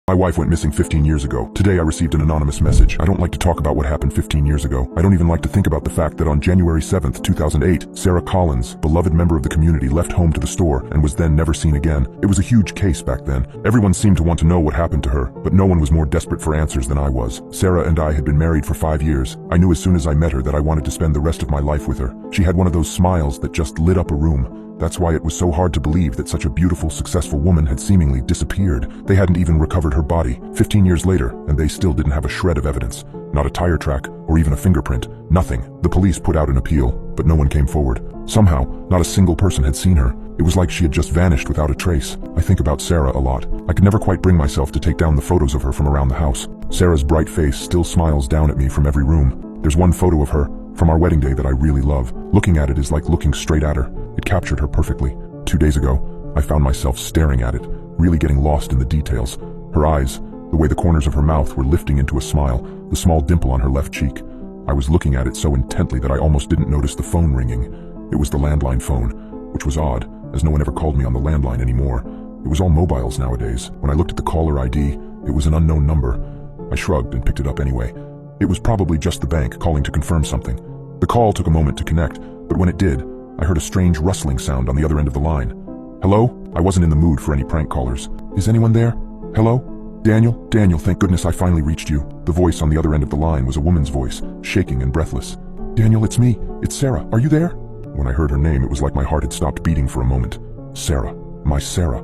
My wife went missing 15 years ago. Today I received an anonymous message. I don't like to talk about what happened 15 years ago. I don't even like to think about the fact that on January 7th, 2008, Sarah Collins, beloved member of the community, left home to the store and was then never seen again. It was a huge case back then. Everyone seemed to want to know what happened to her, but no one was more desperate for answers than I was. Sarah and I had been married for 5 years. I knew as soon as I met her that I wanted to spend the rest of my life with her. She had one of those smiles that just lit up a room. That's why it was so hard to believe that such a beautiful, successful woman had seemingly disappeared. They hadn't even recovered her body. 15 years later, and they still didn't have a shred of evidence. Not a tire track, or even a fingerprint. Nothing. The police put out an appeal, but no one came forward. Somehow, not a single person had seen her. It was like she had just vanished without a trace. I think about Sarah a lot. I could never quite bring myself to take down the photos of her from around the house. Sarah's bright face still smiles down at me from every room. There's one photo of her from our wedding day that I really love. Looking at it is like looking straight at her. It captured her perfectly. 2 days ago, I found myself staring at it, really getting lost in the details. Her eyes, the way the corners of her mouth were lifting into a smile, the small dimple on her left cheek. I was looking at it so intently that I almost didn't notice the phone ringing. It was the landline phone, which was odd, as no one ever called me on the landline anymore. It was all mobiles nowadays. When I looked at the caller ID, it was an unknown number. I shrugged and picked it up anyway. It was probably just the bank calling to confirm something. The call took a moment to connect, but when it did, I heard a strange rustling sound on the other end of the line. Hello? I wasn't in the mood for any prank callers. Is anyone there? Hello? Daniel? Daniel, thank goodness I finally reached you. The voice on the other end of the line was a woman's voice, shaking and breathless. Daniel, it's me. It's Sarah. Are you there? When I heard her name, it was like my heart had stopped beating for a moment. Sarah. My Sarah.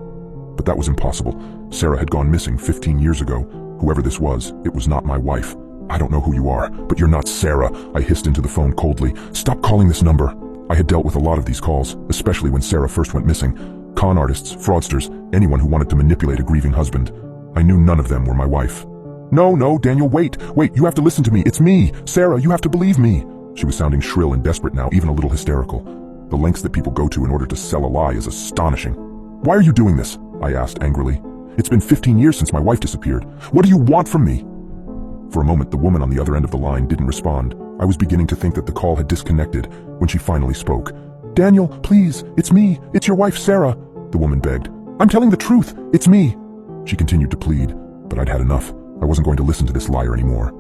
But that was impossible. Sarah had gone missing 15 years ago. Whoever this was, it was not my wife. I don't know who you are, but you're not Sarah, I hissed into the phone coldly. Stop calling this number. I had dealt with a lot of these calls, especially when Sarah first went missing. Con artists, fraudsters, anyone who wanted to manipulate a grieving husband. I knew none of them were my wife. No, Daniel, wait, you have to listen to me. It's me. Sarah, you have to believe me. She was sounding shrill and desperate now, even a little hysterical. The lengths that people go to in order to sell a lie is astonishing. Why are you doing this? I asked angrily. It's been 15 years since my wife disappeared. What do you want from me? For a moment, the woman on the other end of the line didn't respond. I was beginning to think that the call had disconnected when she finally spoke. Daniel, please, it's me. It's your wife, Sarah, the woman begged. I'm telling the truth. It's me. She continued to plead, but I'd had enough. I wasn't going to listen to this liar anymore.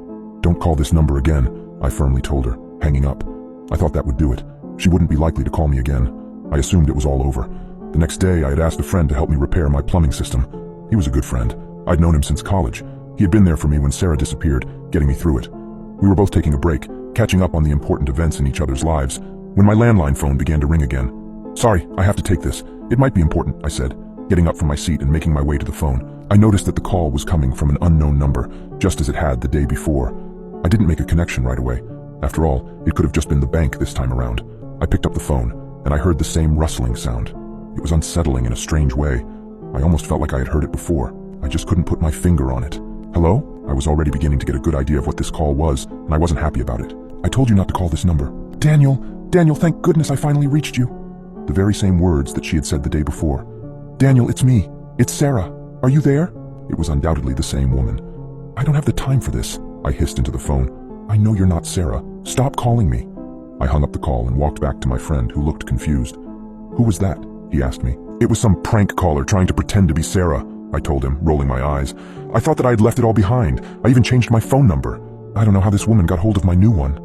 Don't call this number again, I firmly told her, hanging up. I thought that would do it. She wouldn't be likely to call me again. I assumed it was all over. The next day, I had asked a friend to help me repair my plumbing system. He was a good friend. I'd known him since college. He had been there for me when Sarah disappeared, getting me through it. We were both taking a break, catching up on the important events in each other's lives, when my landline phone began to ring again. Sorry, I have to take this. It might be important, I said, getting up from my seat and making my way to the phone. I noticed that the call was coming from an unknown number, just as it had the day before. I didn't make a connection right away. After all, it could have just been the bank this time around. I picked up the phone, and I heard the same rustling sound. It was unsettling in a strange way. I almost felt like I had heard it before. I just couldn't put my finger on it. Hello? I was already beginning to get a good idea of what this call was, and I wasn't happy about it. I told you not to call this number. Daniel, thank goodness I finally reached you. The very same words that she had said the day before. Daniel, it's me. It's Sarah. Are you there? It was undoubtedly the same woman. I don't have the time for this, I hissed into the phone. I know you're not Sarah. Stop calling me. I hung up the call and walked back to my friend, who looked confused. Who was that? He asked me. It was some prank caller trying to pretend to be Sarah, I told him, rolling my eyes. I thought that I had left it all behind. I even changed my phone number. I don't know how this woman got hold of my new one.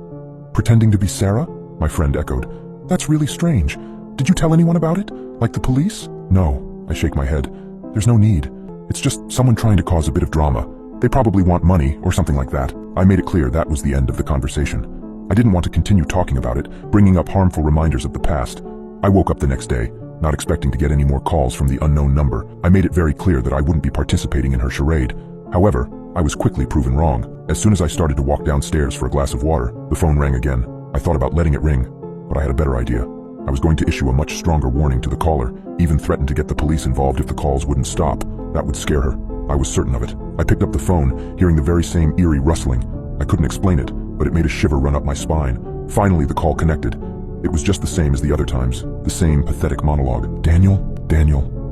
Pretending to be Sarah? My friend echoed. That's really strange. Did you tell anyone about it? Like the police? No, I shake my head. There's no need. It's just someone trying to cause a bit of drama. They probably want money or something like that. I made it clear that was the end of the conversation. I didn't want to continue talking about it, bringing up harmful reminders of the past. I woke up the next day, not expecting to get any more calls from the unknown number. I made it very clear that I wouldn't be participating in her charade. However, I was quickly proven wrong. As soon as I started to walk downstairs for a glass of water, the phone rang again. I thought about letting it ring, but I had a better idea. I was going to issue a much stronger warning to the caller, even threaten to get the police involved if the calls wouldn't stop. That would scare her. I was certain of it. I picked up the phone, hearing the very same eerie rustling. I couldn't explain it, but it made a shiver run up my spine. Finally, the call connected. It was just the same as the other times, the same pathetic monologue. Daniel,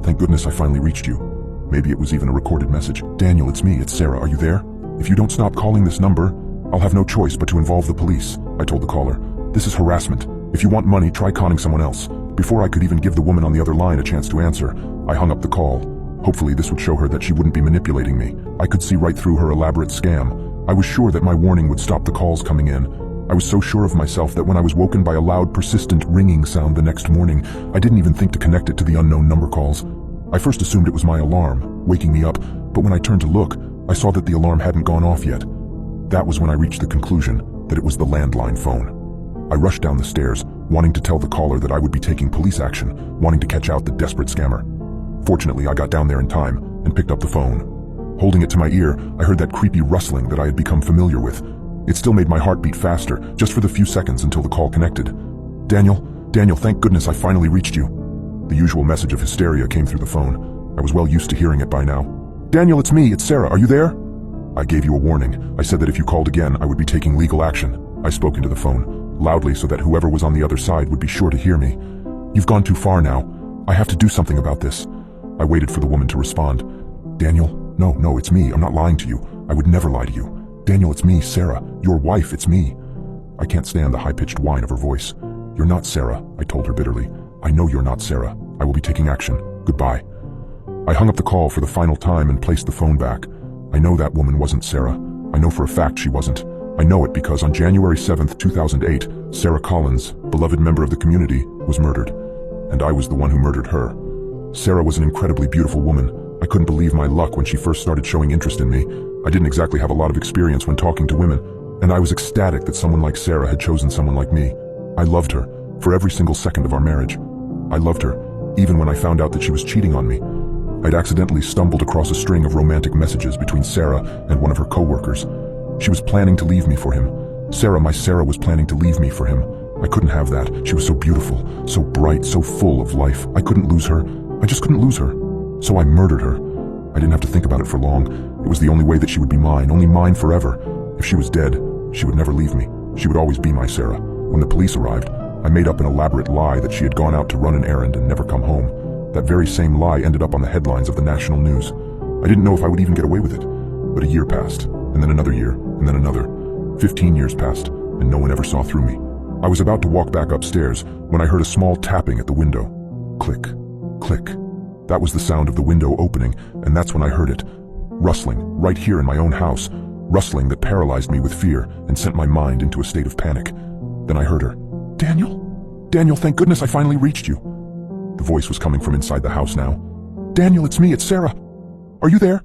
thank goodness I finally reached you. Maybe it was even a recorded message. Daniel, it's me, it's Sarah, are you there? If you don't stop calling this number, I'll have no choice but to involve the police, I told the caller. This is harassment. If you want money, try conning someone else. Before I could even give the woman on the other line a chance to answer, I hung up the call. Hopefully this would show her that she wouldn't be manipulating me. I could see right through her elaborate scam. I was sure that my warning would stop the calls coming in. I was so sure of myself that when I was woken by a loud, persistent ringing sound the next morning, I didn't even think to connect it to the unknown number calls. I first assumed it was my alarm, waking me up, but when I turned to look, I saw that the alarm hadn't gone off yet. That was when I reached the conclusion that it was the landline phone. I rushed down the stairs, wanting to tell the caller that I would be taking police action, wanting to catch out the desperate scammer. Fortunately, I got down there in time and picked up the phone. Holding it to my ear, I heard that creepy rustling that I had become familiar with. It still made my heart beat faster, just for the few seconds until the call connected. Daniel, thank goodness I finally reached you." The usual message of hysteria came through the phone. I was well used to hearing it by now. "Daniel, it's me, it's Sarah, are you there?" "I gave you a warning. I said that if you called again, I would be taking legal action." I spoke into the phone, loudly so that whoever was on the other side would be sure to hear me. "You've gone too far now. I have to do something about this." I waited for the woman to respond. "Daniel, no, it's me. I'm not lying to you. I would never lie to you. Daniel, it's me, Sarah. Your wife, it's me." I can't stand the high-pitched whine of her voice. "You're not Sarah," I told her bitterly. "I know you're not Sarah. I will be taking action. Goodbye." I hung up the call for the final time and placed the phone back. I know that woman wasn't Sarah. I know for a fact she wasn't. I know it because on January 7th, 2008, Sarah Collins, beloved member of the community, was murdered. And I was the one who murdered her. Sarah was an incredibly beautiful woman. I couldn't believe my luck when she first started showing interest in me. I didn't exactly have a lot of experience when talking to women, and I was ecstatic that someone like Sarah had chosen someone like me. I loved her for every single second of our marriage. I loved her, even when I found out that she was cheating on me. I'd accidentally stumbled across a string of romantic messages between Sarah and one of her co-workers. She was planning to leave me for him. My Sarah was planning to leave me for him. I couldn't have that. She was so beautiful, so bright, so full of life. I couldn't lose her. I just couldn't lose her. So I murdered her. I didn't have to think about it for long. It was the only way that she would be mine, only mine forever. If she was dead, she would never leave me. She would always be my Sarah. When the police arrived, I made up an elaborate lie that she had gone out to run an errand and never come home. That very same lie ended up on the headlines of the national news. I didn't know if I would even get away with it. But a year passed, and then another year, and then another. 15 years passed, and no one ever saw through me. I was about to walk back upstairs when I heard a small tapping at the window. Click, click. That was the sound of the window opening, and that's when I heard it. Rustling, right here in my own house. Rustling that paralyzed me with fear and sent my mind into a state of panic. Then I heard her. Daniel, thank goodness I finally reached you." The voice was coming from inside the house now. "Daniel, it's me, it's Sarah. Are you there?"